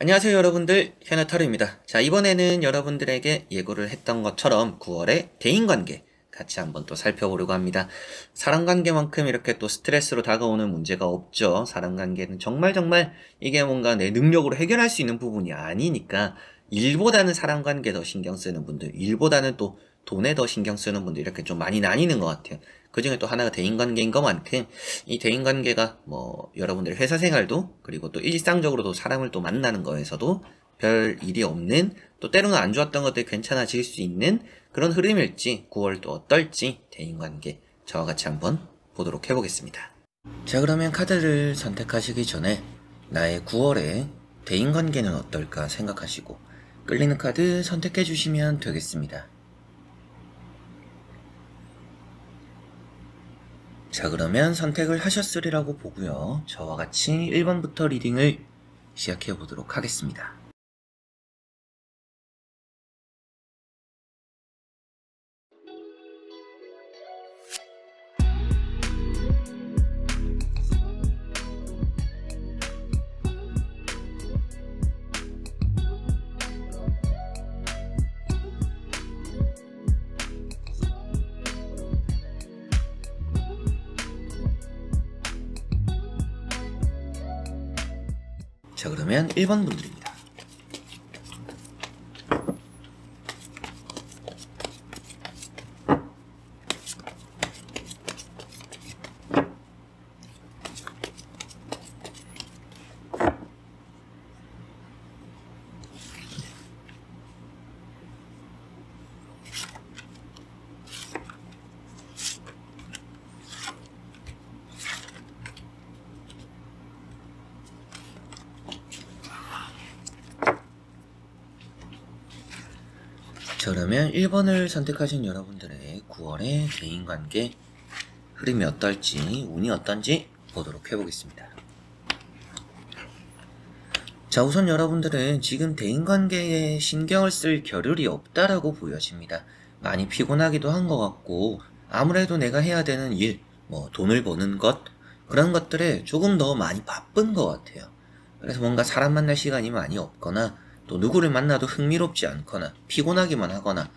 안녕하세요 여러분들, 현아타로입니다. 자, 이번에는 여러분들에게 예고를 했던 것처럼 9월의 대인관계 같이 한번 또 살펴보려고 합니다. 사람관계만큼 이렇게 또 스트레스로 다가오는 문제가 없죠. 사람관계는 정말 이게 뭔가 내 능력으로 해결할 수 있는 부분이 아니니까 일보다는 사람관계 더 신경 쓰는 분들, 일보다는 또 돈에 더 신경 쓰는 분들 이렇게 좀 많이 나뉘는 것 같아요. 그 중에 또 하나가 대인관계인 것만큼 이 대인관계가 여러분들의 회사 생활도 그리고 또 일상적으로도 사람을 또 만나는 거에서도 별 일이 없는, 또 때로는 안 좋았던 것들이 괜찮아질 수 있는 그런 흐름일지, 9월도 어떨지 대인관계 저와 같이 한번 보도록 해보겠습니다. 자, 그러면 카드를 선택하시기 전에 나의 9월의 대인관계는 어떨까 생각하시고 끌리는 카드 선택해 주시면 되겠습니다. 자, 그러면 선택을 하셨으리라고 보고요. 저와 같이 1번부터 리딩을 시작해 보도록 하겠습니다. 자, 그러면 1번 분들입니다. 자, 그러면 1번을 선택하신 여러분들의 9월의 대인관계 흐름이 어떨지, 운이 어떤지 보도록 해보겠습니다. 자, 우선 여러분들은 지금 대인관계에 신경을 쓸 겨를이 없다라고 보여집니다. 많이 피곤하기도 한 것 같고, 아무래도 내가 해야 되는 일, 돈을 버는 것, 그런 것들에 조금 더 많이 바쁜 것 같아요. 그래서 뭔가 사람 만날 시간이 많이 없거나, 또 누구를 만나도 흥미롭지 않거나 피곤하기만 하거나,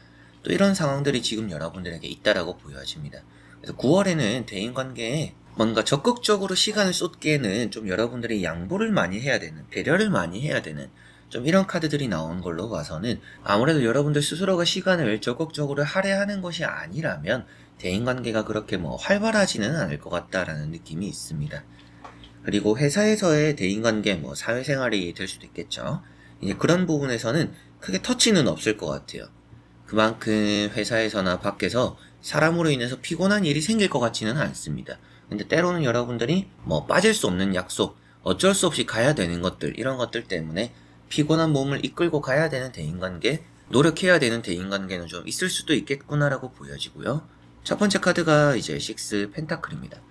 또 이런 상황들이 지금 여러분들에게 있다라고 보여집니다. 그래서 9월에는 대인관계에 뭔가 적극적으로 시간을 쏟기에는 좀 여러분들이 양보를 많이 해야 되는, 배려를 많이 해야 되는 좀 이런 카드들이 나온 걸로 봐서는, 아무래도 여러분들 스스로가 시간을 적극적으로 할애하는 것이 아니라면 대인관계가 그렇게 활발하지는 않을 것 같다라는 느낌이 있습니다. 그리고 회사에서의 대인관계, 사회생활이 될 수도 있겠죠. 이제 그런 부분에서는 크게 터치는 없을 것 같아요. 그만큼 회사에서나 밖에서 사람으로 인해서 피곤한 일이 생길 것 같지는 않습니다. 근데 때로는 여러분들이 빠질 수 없는 약속, 어쩔 수 없이 가야 되는 것들, 이런 것들 때문에 피곤한 몸을 이끌고 가야 되는 대인관계, 노력해야 되는 대인관계는 좀 있을 수도 있겠구나라고 보여지고요. 첫 번째 카드가 이제 6 펜타클입니다.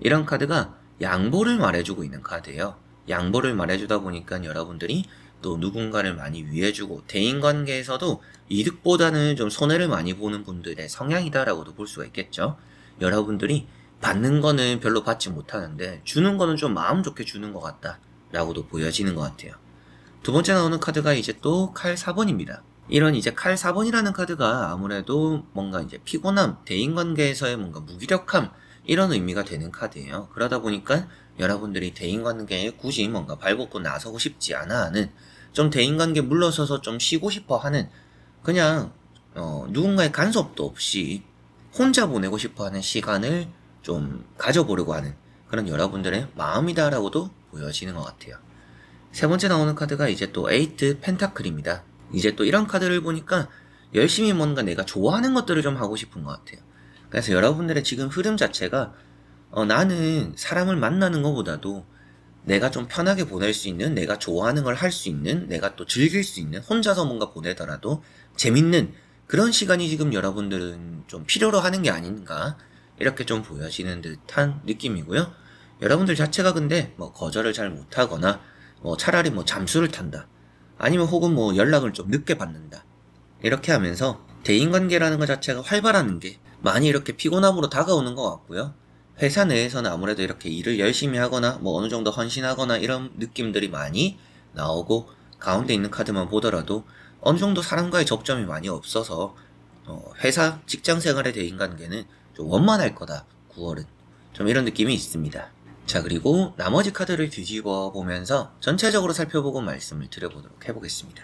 이런 카드가 양보를 말해주고 있는 카드예요. 양보를 말해주다 보니까 여러분들이 또 누군가를 많이 위해주고, 대인관계에서도 이득보다는 좀 손해를 많이 보는 분들의 성향이다라고도 볼 수가 있겠죠. 여러분들이 받는 거는 별로 받지 못하는데 주는 거는 좀 마음 좋게 주는 것 같다 라고도 보여지는 것 같아요. 두 번째 나오는 카드가 이제 또 칼 4번입니다. 이런 이제 칼 4번이라는 카드가 아무래도 뭔가 이제 피곤함, 대인관계에서의 뭔가 무기력함, 이런 의미가 되는 카드예요. 그러다 보니까 여러분들이 대인관계에 굳이 뭔가 발벗고 나서고 싶지 않아 하는, 좀 대인관계 물러서서 좀 쉬고 싶어 하는, 그냥 누군가의 간섭도 없이 혼자 보내고 싶어 하는 시간을 좀 가져보려고 하는 그런 여러분들의 마음이다라고도 보여지는 것 같아요. 세 번째 나오는 카드가 이제 또 8 펜타클입니다. 이제 또 이런 카드를 보니까 열심히 뭔가 내가 좋아하는 것들을 좀 하고 싶은 것 같아요. 그래서 여러분들의 지금 흐름 자체가 나는 사람을 만나는 것보다도 내가 좀 편하게 보낼 수 있는, 내가 좋아하는 걸 할 수 있는, 내가 또 즐길 수 있는, 혼자서 뭔가 보내더라도 재밌는 그런 시간이 지금 여러분들은 좀 필요로 하는 게 아닌가, 이렇게 좀 보여지는 듯한 느낌이고요. 여러분들 자체가 근데 거절을 잘 못하거나 차라리 잠수를 탄다, 아니면 혹은 연락을 좀 늦게 받는다, 이렇게 하면서 대인관계라는 것 자체가 활발하는 게 많이 이렇게 피곤함으로 다가오는 것 같고요. 회사 내에서는 아무래도 이렇게 일을 열심히 하거나 어느 정도 헌신하거나 이런 느낌들이 많이 나오고, 가운데 있는 카드만 보더라도 어느 정도 사람과의 접점이 많이 없어서 회사 직장 생활의 대인관계는 좀 원만할 거다. 9월은 좀 이런 느낌이 있습니다. 자, 그리고 나머지 카드를 뒤집어 보면서 전체적으로 살펴보고 말씀을 드려보도록 해보겠습니다.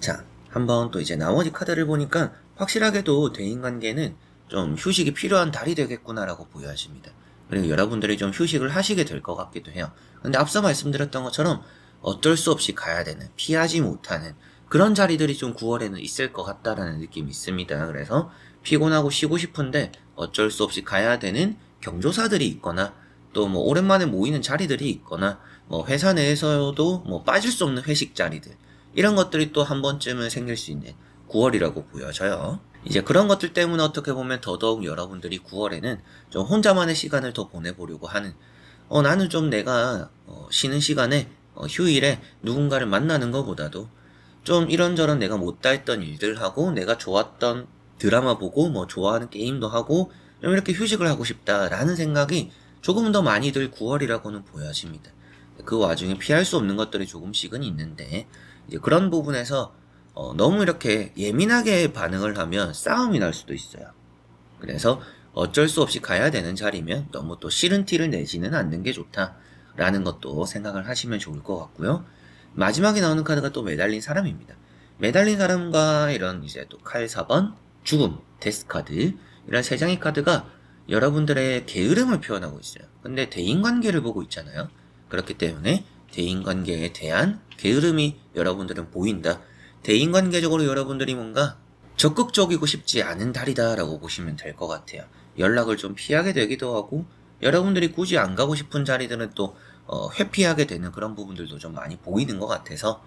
자, 한번 또 이제 나머지 카드를 보니까 확실하게도 대인관계는 좀 휴식이 필요한 달이 되겠구나라고 보여집니다. 그리고 여러분들이 좀 휴식을 하시게 될 것 같기도 해요. 근데 앞서 말씀드렸던 것처럼 어쩔 수 없이 가야 되는, 피하지 못하는 그런 자리들이 좀 9월에는 있을 것 같다라는 느낌이 있습니다. 그래서 피곤하고 쉬고 싶은데 어쩔 수 없이 가야 되는 경조사들이 있거나 또 뭐 오랜만에 모이는 자리들이 있거나 뭐 회사 내에서도 뭐 빠질 수 없는 회식 자리들, 이런 것들이 또 한 번쯤은 생길 수 있는 9월이라고 보여져요. 이제 그런 것들 때문에 어떻게 보면 더더욱 여러분들이 9월에는 좀 혼자만의 시간을 더 보내보려고 하는, 나는 좀 내가 쉬는 시간에 휴일에 누군가를 만나는 것보다도 좀 이런저런 내가 못다 했던 일들하고 내가 좋았던 드라마 보고 뭐 좋아하는 게임도 하고 좀 이렇게 휴식을 하고 싶다라는 생각이 조금 더 많이들 9월이라고는 보여집니다. 그 와중에 피할 수 없는 것들이 조금씩은 있는데 이제 그런 부분에서 너무 이렇게 예민하게 반응을 하면 싸움이 날 수도 있어요. 그래서 어쩔 수 없이 가야 되는 자리면 너무 또 싫은 티를 내지는 않는 게 좋다라는 것도 생각을 하시면 좋을 것 같고요. 마지막에 나오는 카드가 또 매달린 사람입니다. 매달린 사람과 이런 이제 또 칼 4번, 죽음, 데스 카드, 이런 세 장의 카드가 여러분들의 게으름을 표현하고 있어요. 근데 대인관계를 보고 있잖아요. 그렇기 때문에 대인관계에 대한 게으름이 여러분들은 보인다. 대인관계적으로 여러분들이 뭔가 적극적이고 싶지 않은 달이다라고 보시면 될 것 같아요. 연락을 좀 피하게 되기도 하고 여러분들이 굳이 안 가고 싶은 자리들은 또 회피하게 되는 그런 부분들도 좀 많이 보이는 것 같아서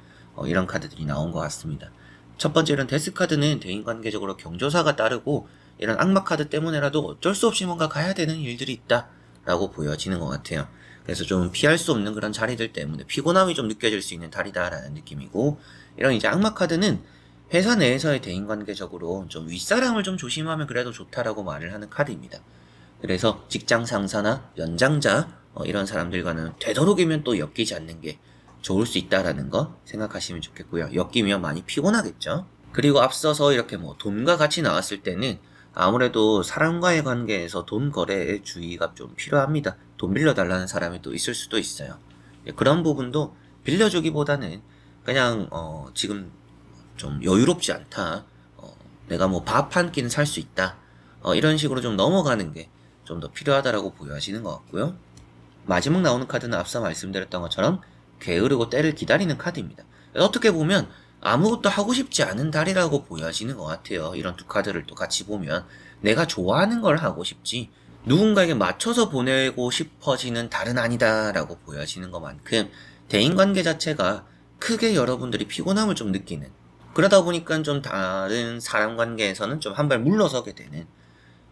이런 카드들이 나온 것 같습니다. 첫 번째 이런 데스 카드는 대인관계적으로 경조사가 따르고 이런 악마 카드 때문에라도 어쩔 수 없이 뭔가 가야 되는 일들이 있다라고 보여지는 것 같아요. 그래서 좀 피할 수 없는 그런 자리들 때문에 피곤함이 좀 느껴질 수 있는 달이다라는 느낌이고, 이런 이제 악마 카드는 회사 내에서의 대인관계적으로 좀 윗사람을 좀 조심하면 그래도 좋다라고 말을 하는 카드입니다. 그래서 직장 상사나 연장자 이런 사람들과는 되도록이면 또 엮이지 않는 게 좋을 수 있다라는 거 생각하시면 좋겠고요. 엮이면 많이 피곤하겠죠. 그리고 앞서서 이렇게 뭐 돈과 같이 나왔을 때는 아무래도 사람과의 관계에서 돈 거래에 주의가 좀 필요합니다. 돈 빌려달라는 사람이 또 있을 수도 있어요. 그런 부분도 빌려주기보다는 그냥 지금 좀 여유롭지 않다. 내가 뭐 밥 한 끼는 살 수 있다. 이런 식으로 좀 넘어가는 게 좀 더 필요하다라고 보여지는 것 같고요. 마지막 나오는 카드는 앞서 말씀드렸던 것처럼 게으르고 때를 기다리는 카드입니다. 어떻게 보면 아무것도 하고 싶지 않은 달이라고 보여지는 것 같아요. 이런 두 카드를 또 같이 보면 내가 좋아하는 걸 하고 싶지 누군가에게 맞춰서 보내고 싶어지는 달은 아니다라고 보여지는 것만큼 대인관계 자체가 크게 여러분들이 피곤함을 좀 느끼는, 그러다 보니까 좀 다른 사람 관계에서는 좀 한 발 물러서게 되는,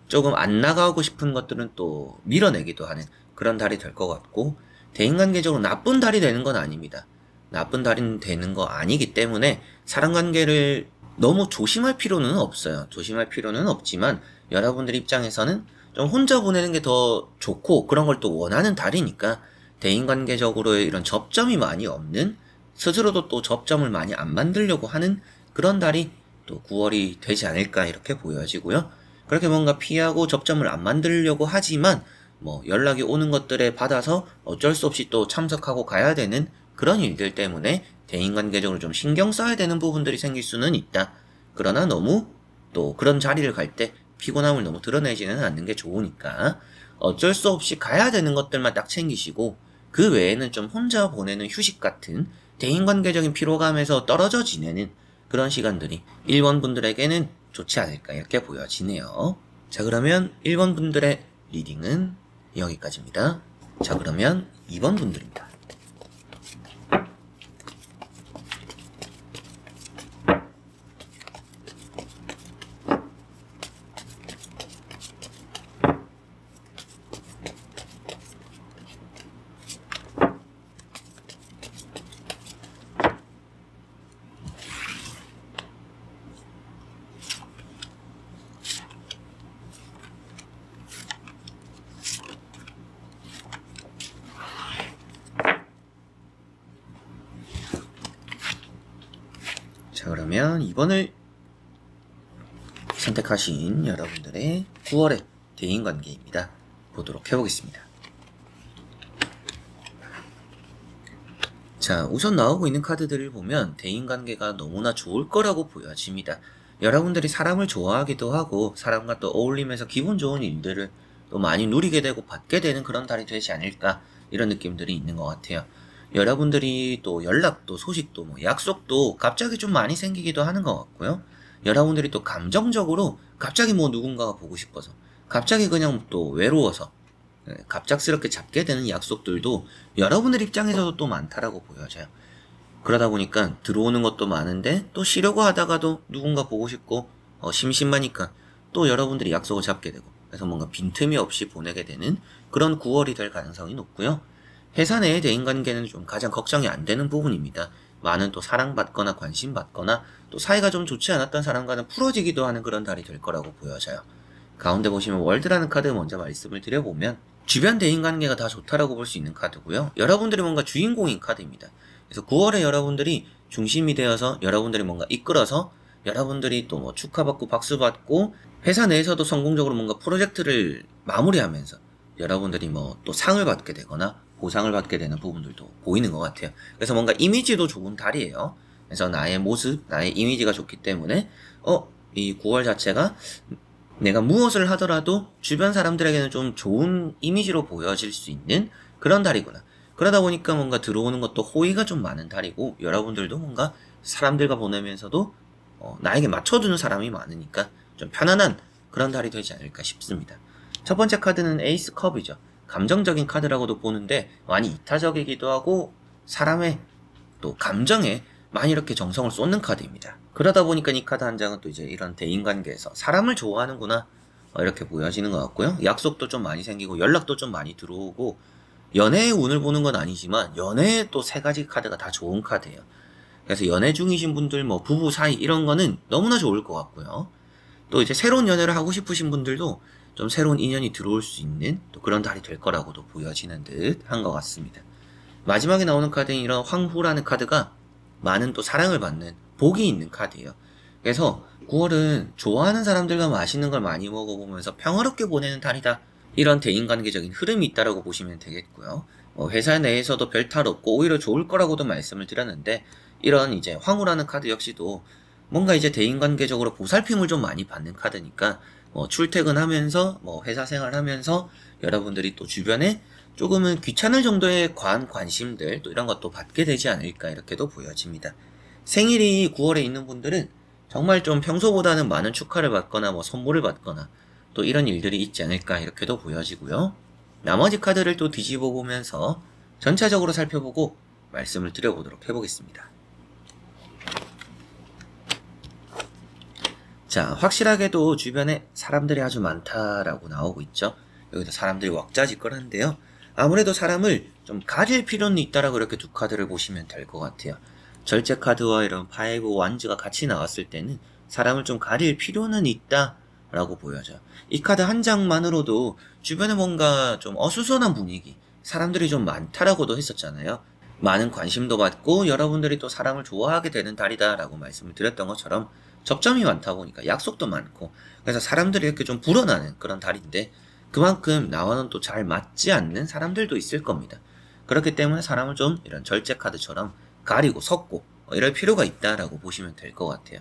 조금 안 나가고 싶은 것들은 또 밀어내기도 하는 그런 달이 될 것 같고, 대인관계적으로 나쁜 달이 되는 건 아닙니다. 나쁜 달이 되는 거 아니기 때문에 사람 관계를 너무 조심할 필요는 없어요. 조심할 필요는 없지만 여러분들 입장에서는 좀 혼자 보내는 게 더 좋고 그런 걸 또 원하는 달이니까 대인관계적으로의 이런 접점이 많이 없는, 스스로도 또 접점을 많이 안 만들려고 하는 그런 달이 또 9월이 되지 않을까 이렇게 보여지고요. 그렇게 뭔가 피하고 접점을 안 만들려고 하지만 뭐 연락이 오는 것들에 받아서 어쩔 수 없이 또 참석하고 가야 되는 그런 일들 때문에 대인관계적으로 좀 신경 써야 되는 부분들이 생길 수는 있다. 그러나 너무 또 그런 자리를 갈 때 피곤함을 너무 드러내지는 않는 게 좋으니까 어쩔 수 없이 가야 되는 것들만 딱 챙기시고 그 외에는 좀 혼자 보내는 휴식 같은 대인관계적인 피로감에서 떨어져 지내는 그런 시간들이 1번 분들에게는 좋지 않을까 이렇게 보여지네요. 자, 그러면 1번 분들의 리딩은 여기까지입니다. 자, 그러면 2번 분들입니다. 그러면 2번을 선택하신 여러분들의 9월의 대인관계입니다. 보도록 해보겠습니다. 자, 우선 나오고 있는 카드들을 보면 대인관계가 너무나 좋을 거라고 보여집니다. 여러분들이 사람을 좋아하기도 하고 사람과 또 어울리면서 기분 좋은 일들을 또 많이 누리게 되고 받게 되는 그런 달이 되지 않을까, 이런 느낌들이 있는 것 같아요. 여러분들이 또 연락도 소식도 약속도 갑자기 좀 많이 생기기도 하는 것 같고요. 여러분들이 또 감정적으로 갑자기 누군가가 보고 싶어서, 갑자기 그냥 또 외로워서 갑작스럽게 잡게 되는 약속들도 여러분들 입장에서도 또 많다라고 보여져요. 그러다 보니까 들어오는 것도 많은데 또 쉬려고 하다가도 누군가 보고 싶고 심심하니까 또 여러분들이 약속을 잡게 되고, 그래서 뭔가 빈틈이 없이 보내게 되는 그런 9월이 될 가능성이 높고요. 회사 내의 대인관계는 좀 가장 걱정이 안 되는 부분입니다. 많은 또 사랑받거나 관심받거나 또 사이가 좀 좋지 않았던 사람과는 풀어지기도 하는 그런 달이 될 거라고 보여져요. 가운데 보시면 월드라는 카드 먼저 말씀을 드려보면 주변 대인관계가 다 좋다라고 볼 수 있는 카드고요. 여러분들이 뭔가 주인공인 카드입니다. 그래서 9월에 여러분들이 중심이 되어서 여러분들이 뭔가 이끌어서 여러분들이 또 축하받고 박수받고 회사 내에서도 성공적으로 뭔가 프로젝트를 마무리하면서 여러분들이 또 상을 받게 되거나 보상을 받게 되는 부분들도 보이는 것 같아요. 그래서 뭔가 이미지도 좋은 달이에요. 그래서 나의 모습, 나의 이미지가 좋기 때문에 이 9월 자체가 내가 무엇을 하더라도 주변 사람들에게는 좀 좋은 이미지로 보여질 수 있는 그런 달이구나. 그러다 보니까 뭔가 들어오는 것도 호의가 좀 많은 달이고, 여러분들도 뭔가 사람들과 보내면서도 나에게 맞춰주는 사람이 많으니까 좀 편안한 그런 달이 되지 않을까 싶습니다. 첫 번째 카드는 에이스 컵이죠. 감정적인 카드라고도 보는데 많이 이타적이기도 하고 사람의 또 감정에 많이 이렇게 정성을 쏟는 카드입니다. 그러다 보니까 이 카드 한 장은 또 이제 이런 대인관계에서 사람을 좋아하는구나 이렇게 보여지는 것 같고요. 약속도 좀 많이 생기고 연락도 좀 많이 들어오고, 연애의 운을 보는 건 아니지만 연애의 또 세 가지 카드가 다 좋은 카드예요. 그래서 연애 중이신 분들 부부 사이 이런 거는 너무나 좋을 것 같고요. 또 이제 새로운 연애를 하고 싶으신 분들도 좀 새로운 인연이 들어올 수 있는 또 그런 달이 될 거라고도 보여지는 듯 한 것 같습니다. 마지막에 나오는 카드인 이런 황후라는 카드가 많은 또 사랑을 받는 복이 있는 카드예요. 그래서 9월은 좋아하는 사람들과 맛있는 걸 많이 먹어보면서 평화롭게 보내는 달이다, 이런 대인관계적인 흐름이 있다라고 보시면 되겠고요. 회사 내에서도 별 탈 없고 오히려 좋을 거라고도 말씀을 드렸는데, 이런 이제 황후라는 카드 역시도 뭔가 이제 대인관계적으로 보살핌을 좀 많이 받는 카드니까 출퇴근하면서 회사 생활하면서 여러분들이 또 주변에 조금은 귀찮을 정도의 관심들 또 이런 것도 받게 되지 않을까, 이렇게도 보여집니다. 생일이 9월에 있는 분들은 정말 좀 평소보다는 많은 축하를 받거나 선물을 받거나 또 이런 일들이 있지 않을까, 이렇게도 보여지고요. 나머지 카드를 또 뒤집어 보면서 전체적으로 살펴보고 말씀을 드려보도록 해보겠습니다. 자, 확실하게도 주변에 사람들이 아주 많다라고 나오고 있죠. 여기도 사람들이 왁자지껄한데요. 아무래도 사람을 좀 가릴 필요는 있다라고 이렇게 두 카드를 보시면 될 것 같아요. 절제 카드와 이런 파이브 완즈가 같이 나왔을 때는 사람을 좀 가릴 필요는 있다라고 보여져요. 이 카드 한 장만으로도 주변에 뭔가 좀 어수선한 분위기, 사람들이 좀 많다라고도 했었잖아요. 많은 관심도 받고 여러분들이 또 사람을 좋아하게 되는 달이다라고 말씀을 드렸던 것처럼 접점이 많다 보니까 약속도 많고, 그래서 사람들이 이렇게 좀 불어나는 그런 달인데, 그만큼 나와는 또 잘 맞지 않는 사람들도 있을 겁니다. 그렇기 때문에 사람을 좀 이런 절제 카드처럼 가리고 섞고 이럴 필요가 있다라고 보시면 될 것 같아요.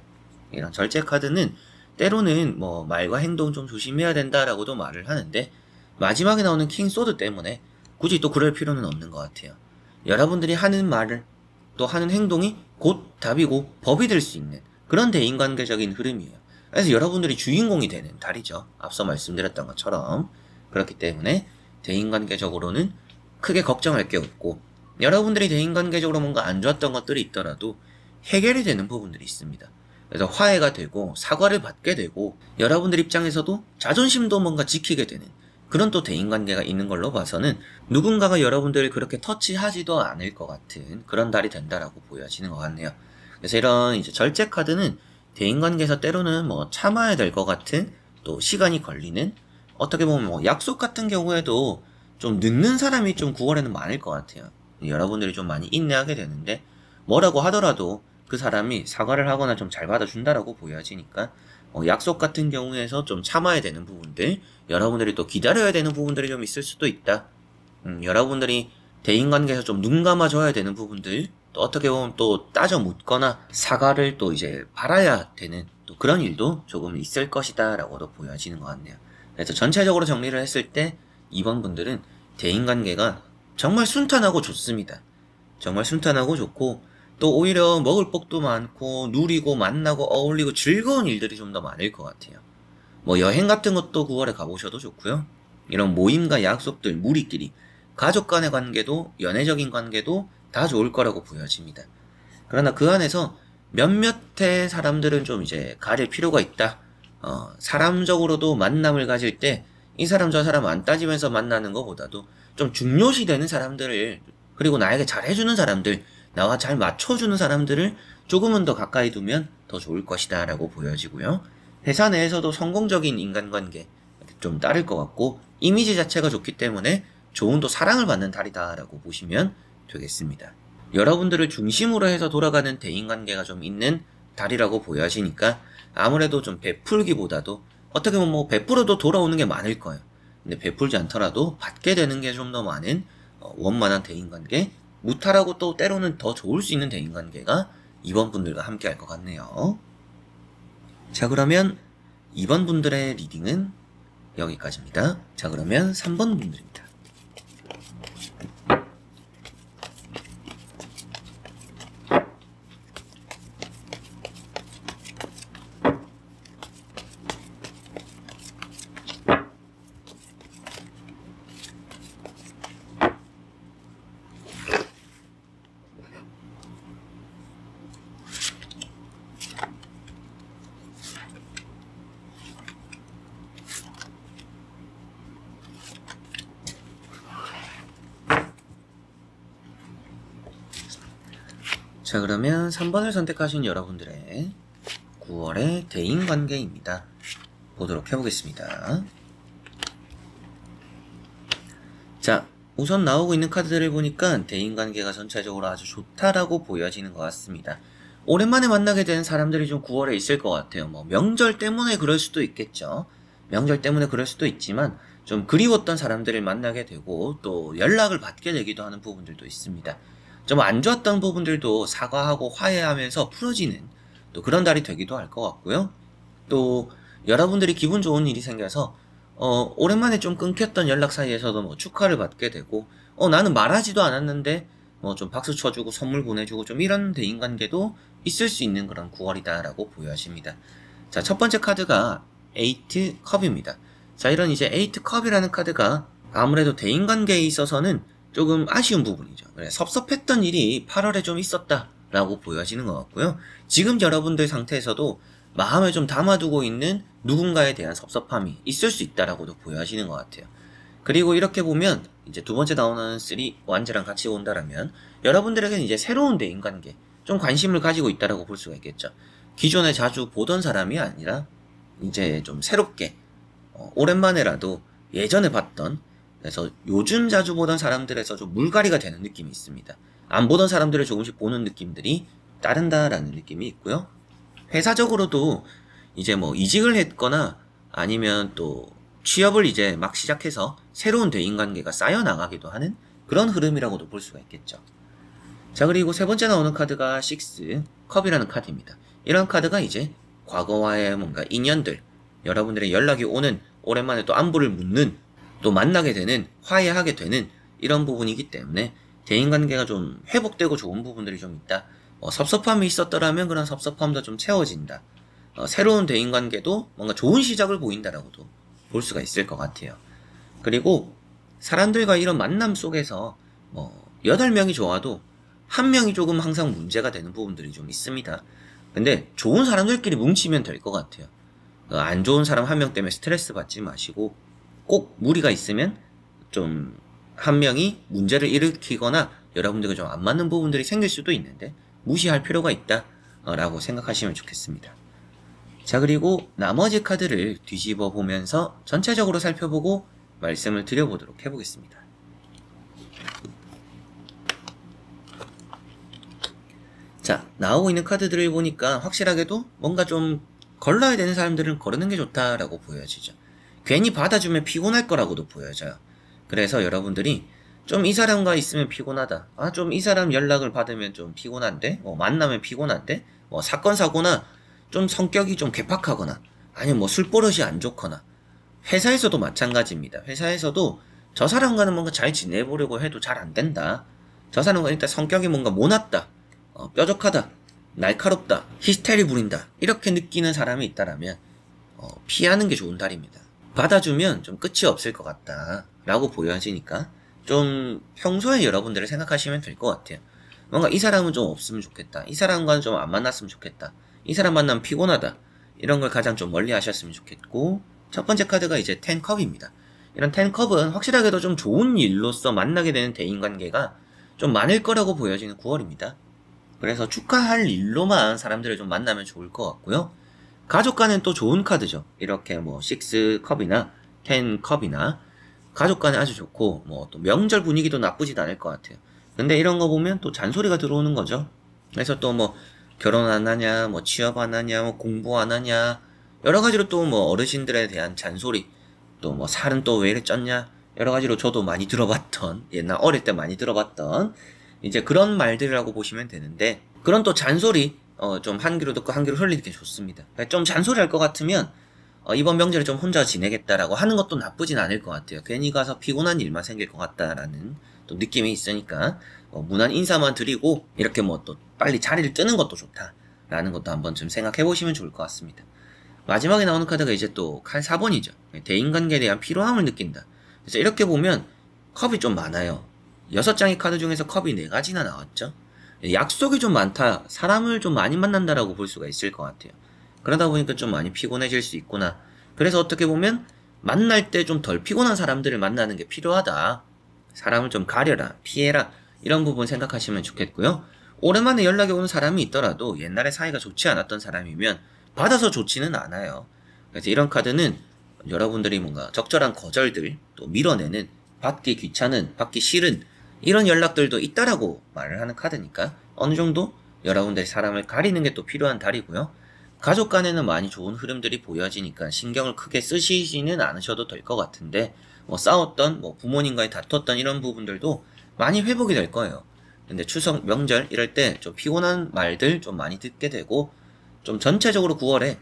이런 절제 카드는 때로는 말과 행동 좀 조심해야 된다라고도 말을 하는데, 마지막에 나오는 킹 소드 때문에 굳이 또 그럴 필요는 없는 것 같아요. 여러분들이 하는 말을 또 하는 행동이 곧 답이고 법이 될 수 있는 그런 대인관계적인 흐름이에요. 그래서 여러분들이 주인공이 되는 달이죠. 앞서 말씀드렸던 것처럼. 그렇기 때문에 대인관계적으로는 크게 걱정할 게 없고, 여러분들이 대인관계적으로 뭔가 안 좋았던 것들이 있더라도 해결이 되는 부분들이 있습니다. 그래서 화해가 되고 사과를 받게 되고 여러분들 입장에서도 자존심도 뭔가 지키게 되는 그런 또 대인관계가 있는 걸로 봐서는 누군가가 여러분들을 그렇게 터치하지도 않을 것 같은 그런 달이 된다라고 보여지는 것 같네요. 그래서 이런 이제 절제 카드는 대인관계에서 때로는 참아야 될 것 같은 또 시간이 걸리는, 어떻게 보면 약속 같은 경우에도 좀 늦는 사람이 좀 9월에는 많을 것 같아요. 여러분들이 좀 많이 인내하게 되는데, 뭐라고 하더라도 그 사람이 사과를 하거나 좀 잘 받아준다라고 보여지니까 약속 같은 경우에서 좀 참아야 되는 부분들, 여러분들이 또 기다려야 되는 부분들이 좀 있을 수도 있다. 여러분들이 대인관계에서 좀 눈 감아줘야 되는 부분들, 또 어떻게 보면 또 따져 묻거나 사과를 또 이제 바라야 되는 또 그런 일도 조금 있을 것이다 라고도 보여지는 것 같네요. 그래서 전체적으로 정리를 했을 때 이번 분들은 대인관계가 정말 순탄하고 좋습니다. 정말 순탄하고 좋고 또 오히려 먹을 복도 많고 누리고 만나고 어울리고 즐거운 일들이 좀 더 많을 것 같아요. 뭐 여행 같은 것도 9월에 가보셔도 좋고요. 이런 모임과 약속들, 무리끼리 가족 간의 관계도 연애적인 관계도 다 좋을 거라고 보여집니다. 그러나 그 안에서 몇몇의 사람들은 좀 이제 가릴 필요가 있다. 사람적으로도 만남을 가질 때 이 사람 저 사람 안 따지면서 만나는 것보다도 좀 중요시되는 사람들을, 그리고 나에게 잘해주는 사람들, 나와 잘 맞춰주는 사람들을 조금은 더 가까이 두면 더 좋을 것이다 라고 보여지고요. 회사 내에서도 성공적인 인간관계 좀 따를 것 같고 이미지 자체가 좋기 때문에 좋은 또 사랑을 받는 달이다 라고 보시면 되겠습니다. 여러분들을 중심으로 해서 돌아가는 대인관계가 좀 있는 달이라고 보여지니까 아무래도 좀 베풀기보다도 어떻게 보면 뭐 베풀어도 돌아오는 게 많을 거예요. 근데 베풀지 않더라도 받게 되는 게 좀 더 많은 원만한 대인관계, 무탈하고 또 때로는 더 좋을 수 있는 대인관계가 이번 분들과 함께 할 것 같네요. 자, 그러면 이번 분들의 리딩은 여기까지입니다. 자, 그러면 3번 분들입니다. 자, 그러면 3번을 선택하신 여러분들의 9월의 대인관계입니다. 보도록 해보겠습니다. 자, 우선 나오고 있는 카드들을 보니까 대인관계가 전체적으로 아주 좋다라고 보여지는 것 같습니다. 오랜만에 만나게 되는 사람들이 좀 9월에 있을 것 같아요. 뭐 명절 때문에 그럴 수도 있겠죠. 명절 때문에 그럴 수도 있지만 좀 그리웠던 사람들을 만나게 되고 또 연락을 받게 되기도 하는 부분들도 있습니다. 좀 안 좋았던 부분들도 사과하고 화해하면서 풀어지는 또 그런 달이 되기도 할 것 같고요. 또 여러분들이 기분 좋은 일이 생겨서 오랜만에 좀 끊겼던 연락 사이에서도 뭐 축하를 받게 되고 나는 말하지도 않았는데 뭐 좀 박수 쳐주고 선물 보내주고 좀 이런 대인관계도 있을 수 있는 그런 9월이다 라고 보여집니다. 자, 첫 번째 카드가 에이트 컵입니다. 자, 이런 이제 에이트 컵이라는 카드가 아무래도 대인관계에 있어서는 조금 아쉬운 부분이죠. 섭섭했던 일이 8월에 좀 있었다라고 보여지는 것 같고요. 지금 여러분들 상태에서도 마음에 좀 담아두고 있는 누군가에 대한 섭섭함이 있을 수 있다라고도 보여지는 것 같아요. 그리고 이렇게 보면 이제 두 번째 나오는 3 완즈랑 같이 온다라면 여러분들에게는 이제 새로운 대인관계, 좀 관심을 가지고 있다라고 볼 수가 있겠죠. 기존에 자주 보던 사람이 아니라 이제 좀 새롭게 오랜만에라도 예전에 봤던, 그래서 요즘 자주 보던 사람들에서 좀 물갈이가 되는 느낌이 있습니다. 안 보던 사람들을 조금씩 보는 느낌들이 따른다라는 느낌이 있고요. 회사적으로도 이제 뭐 이직을 했거나 아니면 또 취업을 이제 막 시작해서 새로운 대인관계가 쌓여나가기도 하는 그런 흐름이라고도 볼 수가 있겠죠. 자, 그리고 세 번째 나오는 카드가 6 컵이라는 카드입니다. 이런 카드가 이제 과거와의 뭔가 인연들, 여러분들의 연락이 오는, 오랜만에 또 안부를 묻는, 또 만나게 되는, 화해하게 되는 이런 부분이기 때문에 대인관계가 좀 회복되고 좋은 부분들이 좀 있다. 섭섭함이 있었더라면 그런 섭섭함도 좀 채워진다. 새로운 대인관계도 뭔가 좋은 시작을 보인다라고도 볼 수가 있을 것 같아요. 그리고 사람들과 이런 만남 속에서 8명이 좋아도 1명이 조금 항상 문제가 되는 부분들이 좀 있습니다. 근데 좋은 사람들끼리 뭉치면 될 것 같아요. 안 좋은 사람 1명 때문에 스트레스 받지 마시고 꼭 무리가 있으면 좀 1명이 문제를 일으키거나 여러분들과 좀 안 맞는 부분들이 생길 수도 있는데 무시할 필요가 있다 라고 생각하시면 좋겠습니다. 자, 그리고 나머지 카드를 뒤집어 보면서 전체적으로 살펴보고 말씀을 드려보도록 해보겠습니다. 자, 나오고 있는 카드들을 보니까 확실하게도 뭔가 좀 걸러야 되는 사람들은 거르는 게 좋다라고 보여지죠. 괜히 받아주면 피곤할 거라고도 보여져요. 그래서 여러분들이 좀 이 사람과 있으면 피곤하다. 아, 좀 이 사람 연락을 받으면 좀 피곤한데? 만나면 피곤한데? 사건, 사고나 좀 성격이 좀 괴팍하거나 아니면 술버릇이 안 좋거나 회사에서도 마찬가지입니다. 회사에서도 저 사람과는 뭔가 잘 지내보려고 해도 잘 안 된다. 저 사람과 일단 성격이 뭔가 모났다. 뾰족하다. 날카롭다. 히스테리 부린다. 이렇게 느끼는 사람이 있다라면 피하는 게 좋은 달입니다. 받아주면 좀 끝이 없을 것 같다 라고 보여지니까 좀 평소에 여러분들을 생각하시면 될 것 같아요. 뭔가 이 사람은 좀 없으면 좋겠다. 이 사람과는 좀 안 만났으면 좋겠다. 이 사람 만나면 피곤하다. 이런 걸 가장 좀 멀리 하셨으면 좋겠고, 첫 번째 카드가 이제 10컵입니다. 이런 10컵은 확실하게도 좀 좋은 일로서 만나게 되는 대인관계가 좀 많을 거라고 보여지는 9월입니다. 그래서 축하할 일로만 사람들을 좀 만나면 좋을 것 같고요. 가족과는 또 좋은 카드죠. 이렇게 6컵이나 10컵이나 가족 간에 아주 좋고 또 명절 분위기도 나쁘지도 않을 것 같아요. 근데 이런 거 보면 또 잔소리가 들어오는 거죠. 그래서 또 결혼 안 하냐, 취업 안 하냐, 공부 안 하냐, 여러 가지로 또 어르신들에 대한 잔소리, 또 살은 또 왜 이래 쪘냐, 여러 가지로 저도 많이 들어봤던, 옛날 어릴 때 많이 들어봤던 이제 그런 말들이라고 보시면 되는데, 그런 또 잔소리 좀 한 귀로 듣고 한 귀로 흘리는 게 좋습니다. 좀 잔소리 할 것 같으면 이번 명절에 좀 혼자 지내겠다라고 하는 것도 나쁘진 않을 것 같아요. 괜히 가서 피곤한 일만 생길 것 같다라는 또 느낌이 있으니까 무난 인사만 드리고 이렇게 또 빨리 자리를 뜨는 것도 좋다라는 것도 한번 좀 생각해 보시면 좋을 것 같습니다. 마지막에 나오는 카드가 이제 또 칼 4번이죠. 대인관계에 대한 피로함을 느낀다. 그래서 이렇게 보면 컵이 좀 많아요. 6장의 카드 중에서 컵이 4가지나 나왔죠. 약속이 좀 많다. 사람을 좀 많이 만난다라고 볼 수가 있을 것 같아요. 그러다 보니까 좀 많이 피곤해질 수 있구나. 그래서 어떻게 보면 만날 때 좀 덜 피곤한 사람들을 만나는 게 필요하다. 사람을 좀 가려라, 피해라, 이런 부분 생각하시면 좋겠고요. 오랜만에 연락이 오는 사람이 있더라도 옛날에 사이가 좋지 않았던 사람이면 받아서 좋지는 않아요. 그래서 이런 카드는 여러분들이 뭔가 적절한 거절들, 또 밀어내는, 받기 귀찮은, 받기 싫은 이런 연락들도 있다라고 말을 하는 카드니까 어느 정도 여러분들이 사람을 가리는 게 또 필요한 달이고요. 가족 간에는 많이 좋은 흐름들이 보여지니까 신경을 크게 쓰시지는 않으셔도 될 것 같은데, 싸웠던, 부모님과의 다퉜던 이런 부분들도 많이 회복이 될 거예요. 근데 추석, 명절 이럴 때 좀 피곤한 말들 좀 많이 듣게 되고, 좀 전체적으로 9월에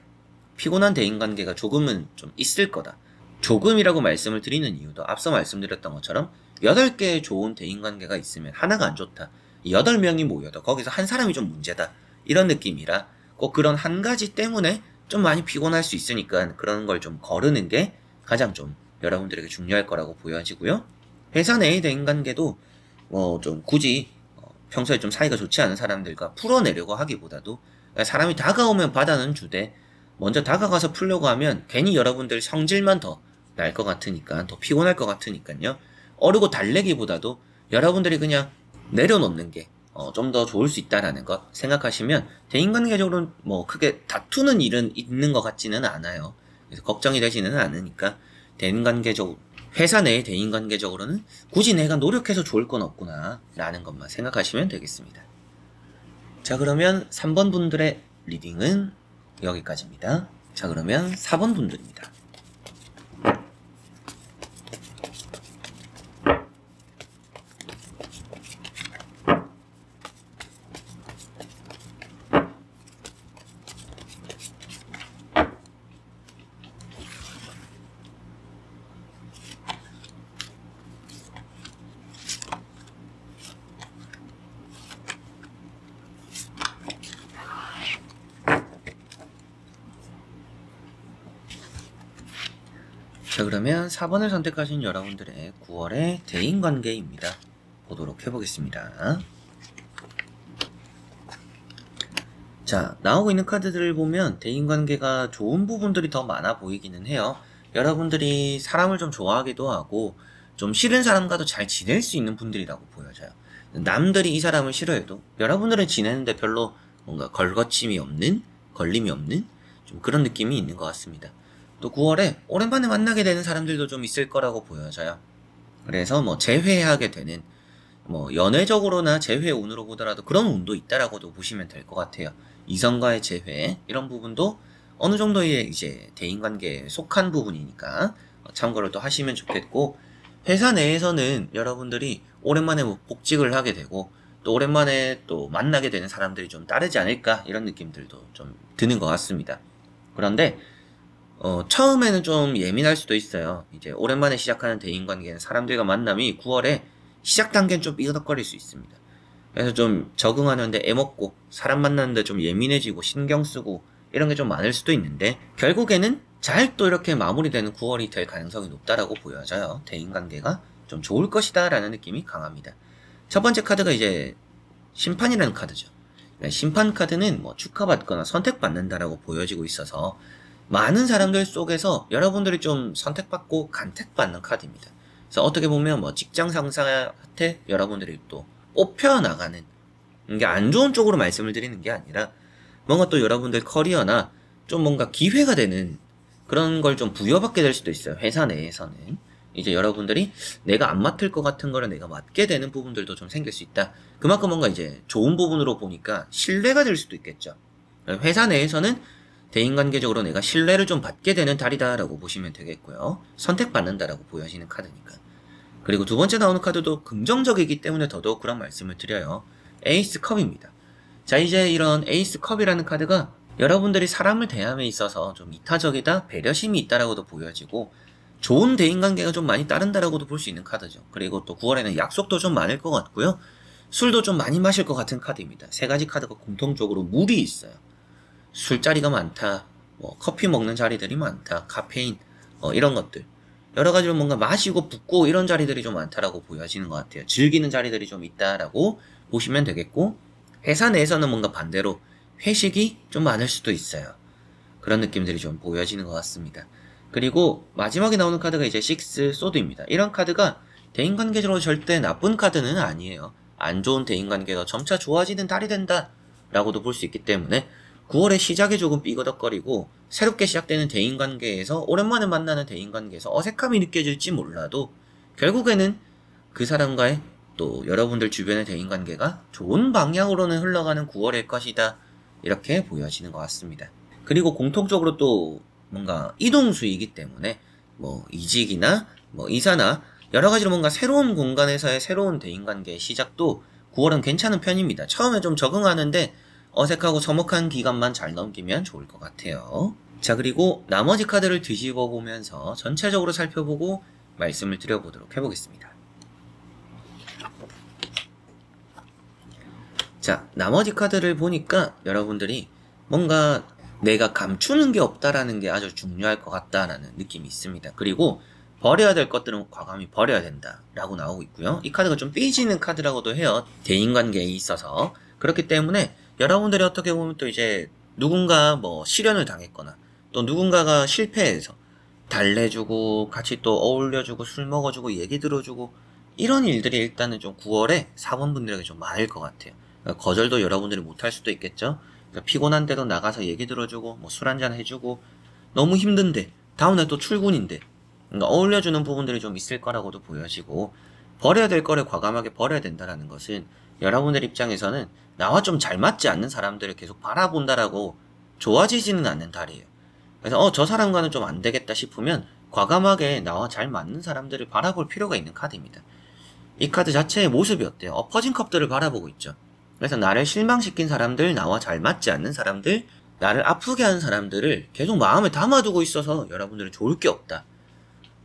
피곤한 대인관계가 조금은 좀 있을 거다. 조금이라고 말씀을 드리는 이유도 앞서 말씀드렸던 것처럼 8개의 좋은 대인관계가 있으면 하나가 안 좋다. 8명이 모여도 거기서 한 사람이 좀 문제다. 이런 느낌이라 꼭 그런 한 가지 때문에 좀 많이 피곤할 수 있으니까 그런 걸 좀 거르는 게 가장 좀 여러분들에게 중요할 거라고 보여지고요. 회사 내의 대인관계도 좀 굳이 평소에 좀 사이가 좋지 않은 사람들과 풀어내려고 하기보다도 사람이 다가오면 받아는 주되 먼저 다가가서 풀려고 하면 괜히 여러분들 성질만 더 날 것 같으니까, 더 피곤할 것 같으니까요. 어르고 달래기보다도 여러분들이 그냥 내려놓는 게 좀 더 좋을 수 있다라는 것 생각하시면 대인관계적으로는 크게 다투는 일은 있는 것 같지는 않아요. 그래서 걱정이 되지는 않으니까 대인관계적으로, 회사 내의 대인관계적으로는 굳이 내가 노력해서 좋을 건 없구나 라는 것만 생각하시면 되겠습니다. 자, 그러면 3번 분들의 리딩은 여기까지입니다. 자, 그러면 4번 분들입니다. 자, 그러면 4번을 선택하신 여러분들의 9월의 대인관계입니다. 보도록 해보겠습니다. 자, 나오고 있는 카드들을 보면 대인관계가 좋은 부분들이 더 많아 보이기는 해요. 여러분들이 사람을 좀 좋아하기도 하고 좀 싫은 사람과도 잘 지낼 수 있는 분들이라고 보여져요. 남들이 이 사람을 싫어해도 여러분들은 지내는데 별로 뭔가 걸림이 없는 좀 그런 느낌이 있는 것 같습니다. 또 9월에 오랜만에 만나게 되는 사람들도 좀 있을 거라고 보여져요. 그래서 재회하게 되는 뭐 연애적으로나 재회 운으로 보더라도 그런 운도 있다라고도 보시면 될 것 같아요. 이성과의 재회 이런 부분도 어느 정도의 이제 대인관계에 속한 부분이니까 참고를 또 하시면 좋겠고, 회사 내에서는 여러분들이 오랜만에 뭐 복직을 하게 되고 또 오랜만에 또 만나게 되는 사람들이 좀 따르지 않을까 이런 느낌들도 좀 드는 것 같습니다. 그런데 처음에는 좀 예민할 수도 있어요. 이제 오랜만에 시작하는 대인관계는 사람들과 만남이 9월에 시작 단계는 좀 삐그덕거릴 수 있습니다. 그래서 좀 적응하는데 애먹고 사람 만나는데 좀 예민해지고 신경 쓰고 이런 게 좀 많을 수도 있는데, 결국에는 잘 또 이렇게 마무리되는 9월이 될 가능성이 높다라고 보여져요. 대인관계가 좀 좋을 것이다 라는 느낌이 강합니다. 첫 번째 카드가 이제 심판이라는 카드죠. 심판 카드는 뭐 축하받거나 선택받는다라고 보여지고 있어서 많은 사람들 속에서 여러분들이 좀 선택받고 간택받는 카드입니다. 그래서 어떻게 보면 뭐 직장 상사한테 여러분들이 또 뽑혀 나가는, 이게 안 좋은 쪽으로 말씀을 드리는 게 아니라 뭔가 또 여러분들 커리어나 좀 뭔가 기회가 되는 그런 걸 좀 부여받게 될 수도 있어요. 회사 내에서는 이제 여러분들이 내가 안 맡을 것 같은 거를 내가 맡게 되는 부분들도 좀 생길 수 있다. 그만큼 뭔가 이제 좋은 부분으로 보니까 신뢰가 될 수도 있겠죠. 회사 내에서는 대인관계적으로 내가 신뢰를 좀 받게 되는 달이다라고 보시면 되겠고요. 선택받는다라고 보여지는 카드니까. 그리고 두 번째 나오는 카드도 긍정적이기 때문에 더더욱 그런 말씀을 드려요. 에이스 컵입니다. 자, 이제 이런 에이스 컵이라는 카드가 여러분들이 사람을 대함에 있어서 좀 이타적이다, 배려심이 있다라고도 보여지고 좋은 대인관계가 좀 많이 따른다라고도 볼 수 있는 카드죠. 그리고 또 9월에는 약속도 좀 많을 것 같고요. 술도 좀 많이 마실 것 같은 카드입니다. 세 가지 카드가 공통적으로 물이 있어요. 술자리가 많다, 뭐 커피 먹는 자리들이 많다, 카페인, 이런 것들. 여러 가지로 뭔가 마시고 붓고 이런 자리들이 좀 많다라고 보여지는 것 같아요. 즐기는 자리들이 좀 있다라고 보시면 되겠고, 회사 내에서는 뭔가 반대로 회식이 좀 많을 수도 있어요. 그런 느낌들이 좀 보여지는 것 같습니다. 그리고 마지막에 나오는 카드가 이제 식스 소드입니다. 이런 카드가 대인관계적으로 절대 나쁜 카드는 아니에요. 안 좋은 대인관계가 점차 좋아지는 달이 된다 라고도 볼 수 있기 때문에 9월의 시작이 조금 삐거덕거리고 새롭게 시작되는 대인관계에서, 오랜만에 만나는 대인관계에서 어색함이 느껴질지 몰라도 결국에는 그 사람과의 또 여러분들 주변의 대인관계가 좋은 방향으로는 흘러가는 9월일 것이다, 이렇게 보여지는 것 같습니다. 그리고 공통적으로 또 뭔가 이동수이기 때문에 뭐 이직이나 뭐 이사나 여러 가지로 뭔가 새로운 공간에서의 새로운 대인관계의 시작도 9월은 괜찮은 편입니다. 처음에 좀 적응하는데 어색하고 서먹한 기간만 잘 넘기면 좋을 것 같아요. 자, 그리고 나머지 카드를 뒤집어 보면서 전체적으로 살펴보고 말씀을 드려보도록 해보겠습니다. 자, 나머지 카드를 보니까 여러분들이 뭔가 내가 감추는 게 없다라는 게 아주 중요할 것 같다라는 느낌이 있습니다. 그리고 버려야 될 것들은 과감히 버려야 된다 라고 나오고 있고요. 이 카드가 좀 삐지는 카드라고도 해요. 대인관계에 있어서. 그렇기 때문에 여러분들이 어떻게 보면 또 이제 누군가 뭐 실현을 당했거나 또 누군가가 실패해서 달래주고 같이 또 어울려주고 술 먹어주고 얘기 들어주고 이런 일들이 일단은 좀 9월에 사원분들에게 좀 많을 것 같아요. 그러니까 거절도 여러분들이 못할 수도 있겠죠. 그러니까 피곤한데도 나가서 얘기 들어주고 뭐 술 한잔 해주고, 너무 힘든데 다음날 또 출근인데 그러니까 어울려주는 부분들이 좀 있을 거라고도 보여지고, 버려야 될 거를 과감하게 버려야 된다는 것은 여러분들 입장에서는 나와 좀 잘 맞지 않는 사람들을 계속 바라본다라고 좋아지지는 않는 달이에요. 그래서 저 사람과는 좀 안 되겠다 싶으면 과감하게 나와 잘 맞는 사람들을 바라볼 필요가 있는 카드입니다. 이 카드 자체의 모습이 어때요? 엎어진 컵들을 바라보고 있죠. 그래서 나를 실망시킨 사람들, 나와 잘 맞지 않는 사람들, 나를 아프게 하는 사람들을 계속 마음에 담아두고 있어서 여러분들은 좋을 게 없다.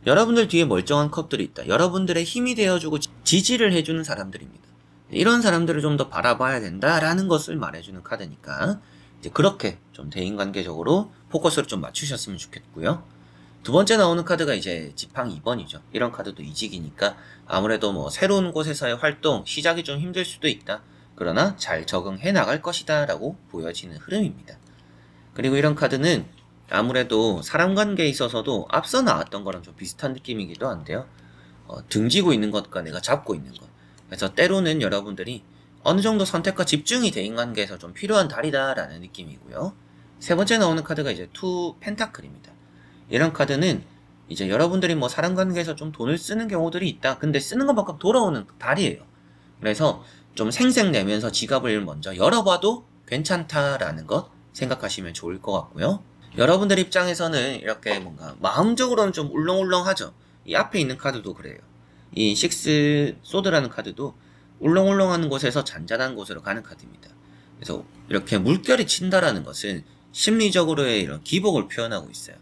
여러분들 뒤에 멀쩡한 컵들이 있다. 여러분들의 힘이 되어주고 지지를 해주는 사람들입니다. 이런 사람들을 좀 더 바라봐야 된다라는 것을 말해주는 카드니까 이제 그렇게 좀 대인관계적으로 포커스를 좀 맞추셨으면 좋겠고요. 두 번째 나오는 카드가 이제 지팡 2번이죠. 이런 카드도 이직이니까 아무래도 뭐 새로운 곳에서의 활동, 시작이 좀 힘들 수도 있다. 그러나 잘 적응해 나갈 것이다 라고 보여지는 흐름입니다. 그리고 이런 카드는 아무래도 사람 관계에 있어서도 앞서 나왔던 거랑 좀 비슷한 느낌이기도 한데요. 등지고 있는 것과 내가 잡고 있는 것. 그래서 때로는 여러분들이 어느 정도 선택과 집중이 대인관계에서 좀 필요한 달이다 라는 느낌이고요. 세 번째 나오는 카드가 이제 투 펜타클입니다. 이런 카드는 이제 여러분들이 뭐 사람 관계에서 좀 돈을 쓰는 경우들이 있다. 근데 쓰는 것만큼 돌아오는 달이에요. 그래서 좀 생색내면서 지갑을 먼저 열어봐도 괜찮다라는 것 생각하시면 좋을 것 같고요. 여러분들 입장에서는 이렇게 뭔가 마음적으로는 좀 울렁울렁하죠. 이 앞에 있는 카드도 그래요. 이 식스 소드라는 카드도 울렁울렁하는 곳에서 잔잔한 곳으로 가는 카드입니다. 그래서 이렇게 물결이 친다라는 것은 심리적으로의 이런 기복을 표현하고 있어요.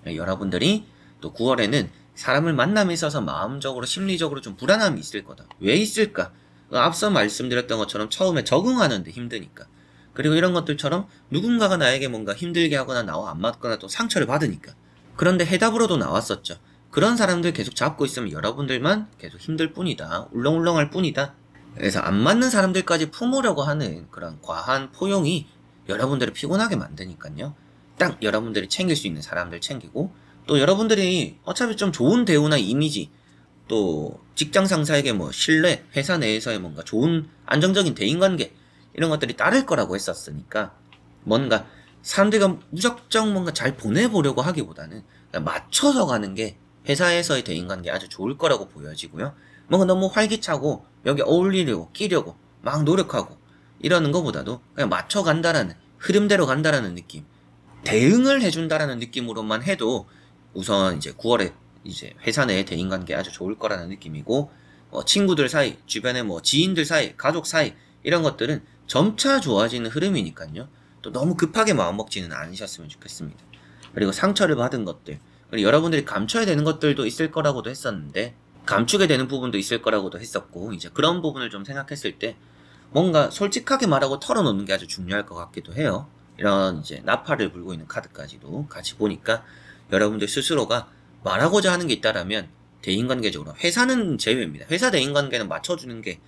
여러분들이 또 9월에는 사람을 만남에 있어서 마음적으로 심리적으로 좀 불안함이 있을 거다. 왜 있을까? 앞서 말씀드렸던 것처럼 처음에 적응하는데 힘드니까. 그리고 이런 것들처럼 누군가가 나에게 뭔가 힘들게 하거나 나와 안 맞거나 또 상처를 받으니까. 그런데 해답으로도 나왔었죠. 그런 사람들 계속 잡고 있으면 여러분들만 계속 힘들 뿐이다. 울렁울렁할 뿐이다. 그래서 안 맞는 사람들까지 품으려고 하는 그런 과한 포용이 여러분들을 피곤하게 만드니까요. 딱 여러분들이 챙길 수 있는 사람들 챙기고, 또 여러분들이 어차피 좀 좋은 대우나 이미지, 또 직장 상사에게 뭐 신뢰, 회사 내에서의 뭔가 좋은 안정적인 대인관계 이런 것들이 따를 거라고 했었으니까 뭔가 사람들과 무작정 뭔가 잘 보내보려고 하기보다는 그냥 맞춰서 가는 게 회사에서의 대인관계 아주 좋을 거라고 보여지고요. 뭔가 너무 활기차고 여기 어울리려고 끼려고 막 노력하고 이러는 것보다도 그냥 맞춰간다라는, 흐름대로 간다라는 느낌, 대응을 해준다라는 느낌으로만 해도 우선 이제 9월에 이제 회사 내 대인관계 아주 좋을 거라는 느낌이고, 친구들 사이, 주변에 뭐 지인들 사이, 가족 사이 이런 것들은 점차 좋아지는 흐름이니까요. 또 너무 급하게 마음먹지는 않으셨으면 좋겠습니다. 그리고 상처를 받은 것들, 그리고 여러분들이 감춰야 되는 것들도 있을 거라고도 했었는데 감추게 되는 부분도 있을 거라고도 했었고, 이제 그런 부분을 좀 생각했을 때 뭔가 솔직하게 말하고 털어놓는 게 아주 중요할 것 같기도 해요. 이런 이제 나팔을 불고 있는 카드까지도 같이 보니까 여러분들 스스로가 말하고자 하는 게 있다라면 대인관계적으로, 회사는 제외입니다. 회사 대인관계는 맞춰주는 게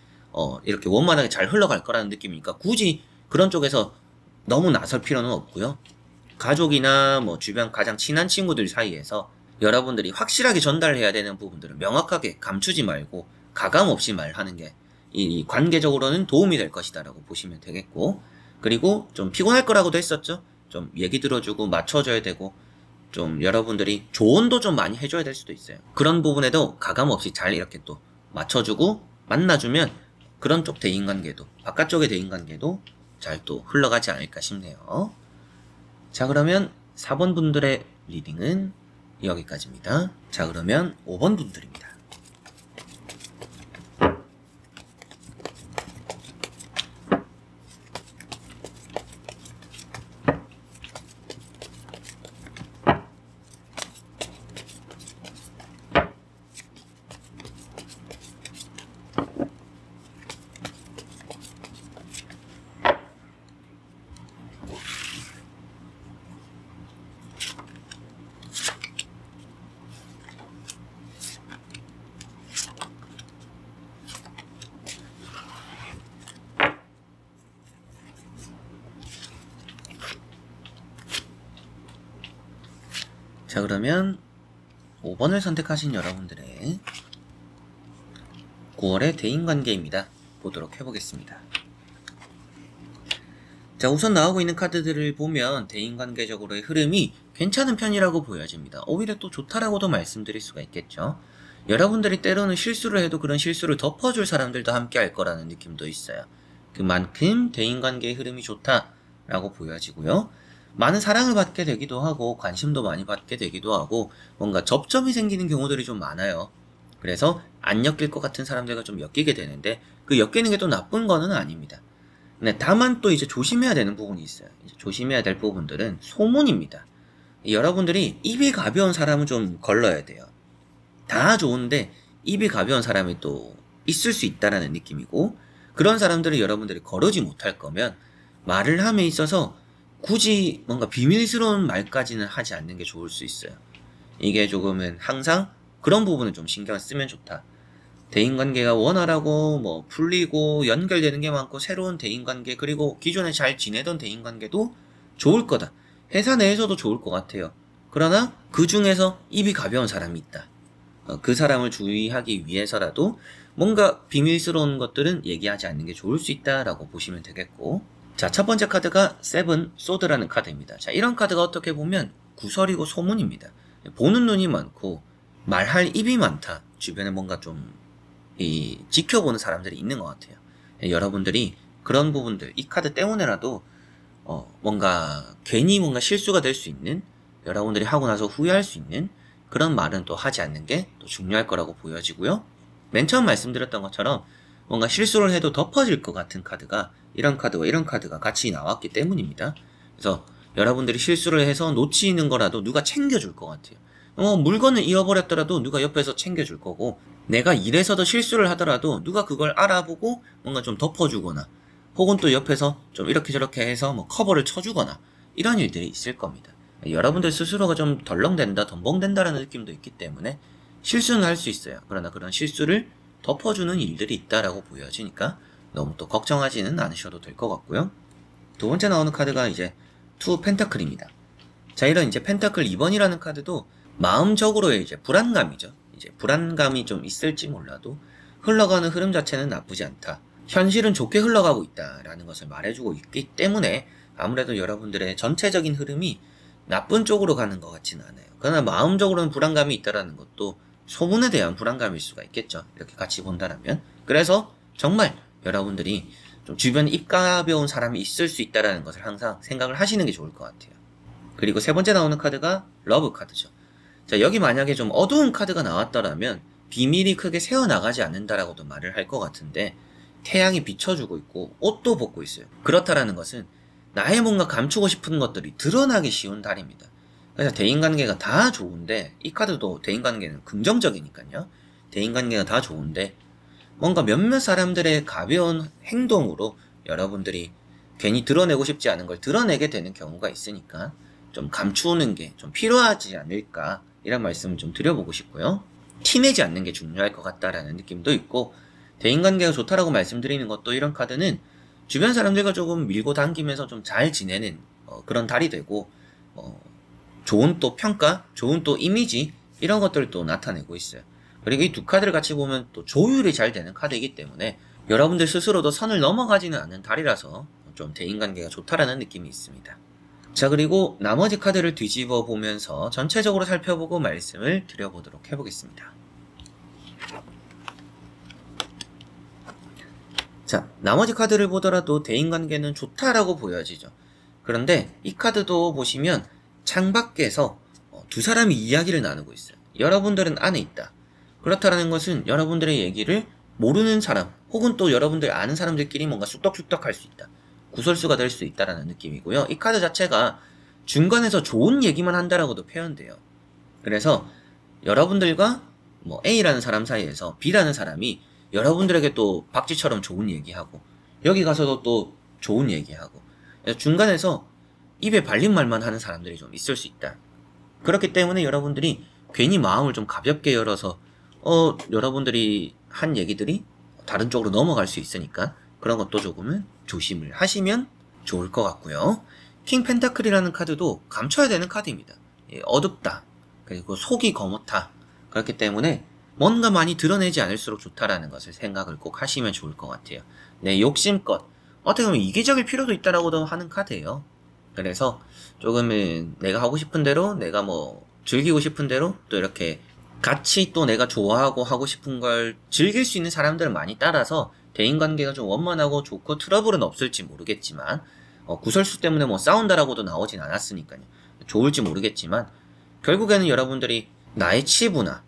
이렇게 원만하게 잘 흘러갈 거라는 느낌이니까 굳이 그런 쪽에서 너무 나설 필요는 없고요. 가족이나 뭐 주변 가장 친한 친구들 사이에서 여러분들이 확실하게 전달해야 되는 부분들을 명확하게 감추지 말고 가감 없이 말하는 게 이 관계적으로는 도움이 될 것이다라고 보시면 되겠고, 그리고 좀 피곤할 거라고도 했었죠. 좀 얘기 들어주고 맞춰줘야 되고 좀 여러분들이 조언도 좀 많이 해줘야 될 수도 있어요. 그런 부분에도 가감 없이 잘 이렇게 또 맞춰주고 만나주면 그런 쪽 대인관계도, 바깥쪽의 대인관계도 잘 또 흘러가지 않을까 싶네요. 자, 그러면 4번 분들의 리딩은 여기까지입니다. 자, 그러면 5번 분들입니다. 자, 그러면 5번을 선택하신 여러분들의 9월의 대인관계입니다. 보도록 해보겠습니다. 자, 우선 나오고 있는 카드들을 보면 대인관계적으로의 흐름이 괜찮은 편이라고 보여집니다. 오히려 또 좋다라고도 말씀드릴 수가 있겠죠. 여러분들이 때로는 실수를 해도 그런 실수를 덮어줄 사람들도 함께 할 거라는 느낌도 있어요. 그만큼 대인관계의 흐름이 좋다라고 보여지고요. 많은 사랑을 받게 되기도 하고 관심도 많이 받게 되기도 하고 뭔가 접점이 생기는 경우들이 좀 많아요. 그래서 안 엮일 것 같은 사람들과 좀 엮이게 되는데 그 엮이는 게 또 나쁜 거는 아닙니다. 네, 다만 또 이제 조심해야 되는 부분이 있어요. 이제 조심해야 될 부분들은 소문입니다. 여러분들이 입이 가벼운 사람은 좀 걸러야 돼요. 다 좋은데 입이 가벼운 사람이 또 있을 수 있다라는 느낌이고, 그런 사람들을 여러분들이 거르지 못할 거면 말을 함에 있어서 굳이 뭔가 비밀스러운 말까지는 하지 않는 게 좋을 수 있어요. 이게 조금은 항상 그런 부분을 좀 신경 쓰면 좋다. 대인관계가 원활하고 뭐 풀리고 연결되는 게 많고 새로운 대인관계, 그리고 기존에 잘 지내던 대인관계도 좋을 거다. 회사 내에서도 좋을 것 같아요. 그러나 그 중에서 입이 가벼운 사람이 있다. 그 사람을 주의하기 위해서라도 뭔가 비밀스러운 것들은 얘기하지 않는 게 좋을 수 있다라고 보시면 되겠고, 자, 첫 번째 카드가 세븐 소드라는 카드입니다. 자, 이런 카드가 어떻게 보면 구설이고 소문입니다. 보는 눈이 많고 말할 입이 많다. 주변에 뭔가 좀 지켜보는 사람들이 있는 것 같아요. 여러분들이 그런 부분들, 이 카드 때문에라도 뭔가 괜히 뭔가 실수가 될 수 있는, 여러분들이 하고 나서 후회할 수 있는 그런 말은 또 하지 않는 게 또 중요할 거라고 보여지고요. 맨 처음 말씀드렸던 것처럼 뭔가 실수를 해도 덮어질 것 같은 카드가 이런 카드와 이런 카드가 같이 나왔기 때문입니다. 그래서 여러분들이 실수를 해서 놓치는 거라도 누가 챙겨줄 것 같아요. 물건을 잃어버렸더라도 누가 옆에서 챙겨줄 거고, 내가 이래서도 실수를 하더라도 누가 그걸 알아보고 뭔가 좀 덮어주거나, 혹은 또 옆에서 좀 이렇게 저렇게 해서 뭐 커버를 쳐주거나, 이런 일들이 있을 겁니다. 여러분들 스스로가 좀 덜렁댄다, 덤벙댄다라는 느낌도 있기 때문에 실수는 할 수 있어요. 그러나 그런 실수를 덮어주는 일들이 있다라고 보여지니까 너무 또 걱정하지는 않으셔도 될 것 같고요. 두 번째 나오는 카드가 이제 투 펜타클입니다. 자, 이런 이제 펜타클 2번이라는 카드도 마음적으로의 이제 불안감이죠. 이제 불안감이 좀 있을지 몰라도 흘러가는 흐름 자체는 나쁘지 않다. 현실은 좋게 흘러가고 있다라는 것을 말해주고 있기 때문에 아무래도 여러분들의 전체적인 흐름이 나쁜 쪽으로 가는 것 같지는 않아요. 그러나 마음적으로는 불안감이 있다라는 것도 소문에 대한 불안감일 수가 있겠죠. 이렇게 같이 본다라면. 그래서 정말 여러분들이 좀 주변에 입 가벼운 사람이 있을 수 있다라는 것을 항상 생각을 하시는 게 좋을 것 같아요. 그리고 세 번째 나오는 카드가 러브 카드죠. 자, 여기 만약에 좀 어두운 카드가 나왔더라면 비밀이 크게 새어나가지 않는다라고도 말을 할 것 같은데, 태양이 비춰주고 있고 옷도 벗고 있어요. 그렇다라는 것은 나의 뭔가 감추고 싶은 것들이 드러나기 쉬운 달입니다. 그래서 대인관계가 다 좋은데, 이 카드도 대인관계는 긍정적이니까요. 대인관계가 다 좋은데 뭔가 몇몇 사람들의 가벼운 행동으로 여러분들이 괜히 드러내고 싶지 않은 걸 드러내게 되는 경우가 있으니까 좀 감추는 게 좀 필요하지 않을까, 이런 말씀을 좀 드려보고 싶고요. 티내지 않는 게 중요할 것 같다라는 느낌도 있고, 대인관계가 좋다라고 말씀드리는 것도 이런 카드는 주변 사람들과 조금 밀고 당기면서 좀 잘 지내는 그런 달이 되고, 좋은 또 평가, 좋은 또 이미지, 이런 것들도 나타내고 있어요. 그리고 이 두 카드를 같이 보면 또 조율이 잘 되는 카드이기 때문에 여러분들 스스로도 선을 넘어가지는 않는 달이라서 좀 대인관계가 좋다라는 느낌이 있습니다. 자, 그리고 나머지 카드를 뒤집어 보면서 전체적으로 살펴보고 말씀을 드려보도록 해보겠습니다. 자, 나머지 카드를 보더라도 대인관계는 좋다라고 보여지죠. 그런데 이 카드도 보시면 창밖에서 두 사람이 이야기를 나누고 있어요. 여러분들은 안에 있다. 그렇다라는 것은 여러분들의 얘기를 모르는 사람, 혹은 또 여러분들 아는 사람들끼리 뭔가 쑥덕쑥덕 할 수 있다. 구설수가 될 수 있다라는 느낌이고요. 이 카드 자체가 중간에서 좋은 얘기만 한다라고도 표현돼요. 그래서 여러분들과 뭐 A라는 사람 사이에서 B라는 사람이 여러분들에게 또 박쥐처럼 좋은 얘기하고, 여기 가서도 또 좋은 얘기하고, 중간에서 입에 발린 말만 하는 사람들이 좀 있을 수 있다. 그렇기 때문에 여러분들이 괜히 마음을 좀 가볍게 열어서 여러분들이 한 얘기들이 다른 쪽으로 넘어갈 수 있으니까 그런 것도 조금은 조심을 하시면 좋을 것 같고요. 킹 펜타클이라는 카드도 감춰야 되는 카드입니다. 어둡다, 그리고 속이 거뭇다. 그렇기 때문에 뭔가 많이 드러내지 않을수록 좋다라는 것을 생각을 꼭 하시면 좋을 것 같아요. 내 욕심껏, 어떻게 보면 이기적일 필요도 있다라고도 하는 카드예요. 그래서 조금은 내가 하고 싶은 대로, 내가 뭐 즐기고 싶은 대로, 또 이렇게 같이 또 내가 좋아하고 하고 싶은 걸 즐길 수 있는 사람들을 많이 따라서 대인관계가 좀 원만하고 좋고 트러블은 없을지 모르겠지만, 구설수 때문에 뭐 싸운다라고도 나오진 않았으니까요. 좋을지 모르겠지만 결국에는 여러분들이 나의 치부나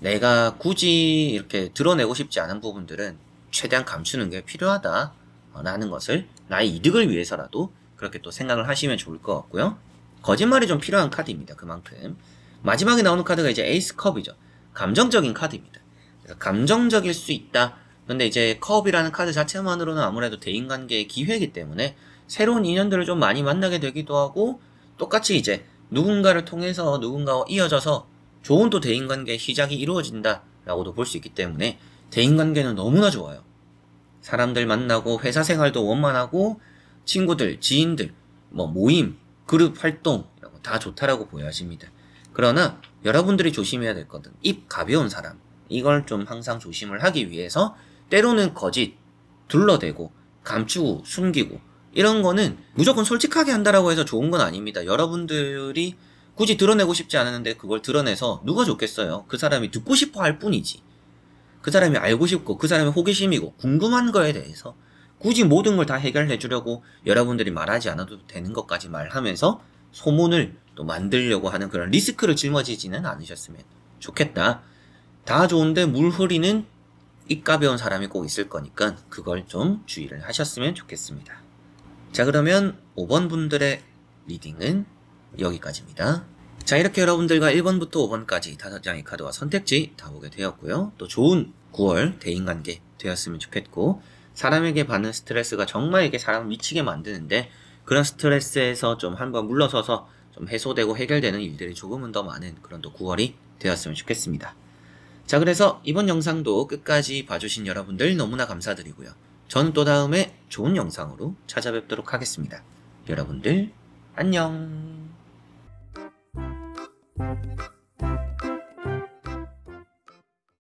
내가 굳이 이렇게 드러내고 싶지 않은 부분들은 최대한 감추는 게 필요하다라는 것을 나의 이득을 위해서라도 그렇게 또 생각을 하시면 좋을 것 같고요. 거짓말이 좀 필요한 카드입니다. 그만큼. 마지막에 나오는 카드가 이제 에이스 컵이죠. 감정적인 카드입니다. 그래서 감정적일 수 있다. 근데 이제 컵이라는 카드 자체만으로는 아무래도 대인관계의 기회이기 때문에 새로운 인연들을 좀 많이 만나게 되기도 하고, 똑같이 이제 누군가를 통해서 누군가와 이어져서 좋은 또 대인관계의 시작이 이루어진다라고도 볼 수 있기 때문에 대인관계는 너무나 좋아요. 사람들 만나고 회사 생활도 원만하고 친구들, 지인들, 뭐 모임, 그룹 활동 이런 거 다 좋다라고 보여집니다. 그러나 여러분들이 조심해야 될 것은 입 가벼운 사람, 이걸 좀 항상 조심을 하기 위해서 때로는 거짓, 둘러대고 감추고 숨기고 이런 거는 무조건 솔직하게 한다라고 해서 좋은 건 아닙니다. 여러분들이 굳이 드러내고 싶지 않았는데 그걸 드러내서 누가 좋겠어요? 그 사람이 듣고 싶어 할 뿐이지. 그 사람이 알고 싶고 그 사람의 호기심이고 궁금한 거에 대해서 굳이 모든 걸 다 해결해 주려고 여러분들이 말하지 않아도 되는 것까지 말하면서 소문을 또 만들려고 하는 그런 리스크를 짊어지지는 않으셨으면 좋겠다. 다 좋은데 물 흐리는 입 가벼운 사람이 꼭 있을 거니까 그걸 좀 주의를 하셨으면 좋겠습니다. 자, 그러면 5번 분들의 리딩은 여기까지입니다. 자, 이렇게 여러분들과 1번부터 5번까지 5장의 카드와 선택지 다 보게 되었고요. 또 좋은 9월 대인관계 되었으면 좋겠고, 사람에게 받는 스트레스가 정말 이게 사람을 미치게 만드는데 그런 스트레스에서 좀 한번 물러서서 좀 해소되고 해결되는 일들이 조금은 더 많은 그런 또 9월이 되었으면 좋겠습니다. 자, 그래서 이번 영상도 끝까지 봐주신 여러분들 너무나 감사드리고요. 저는 또 다음에 좋은 영상으로 찾아뵙도록 하겠습니다. 여러분들 안녕.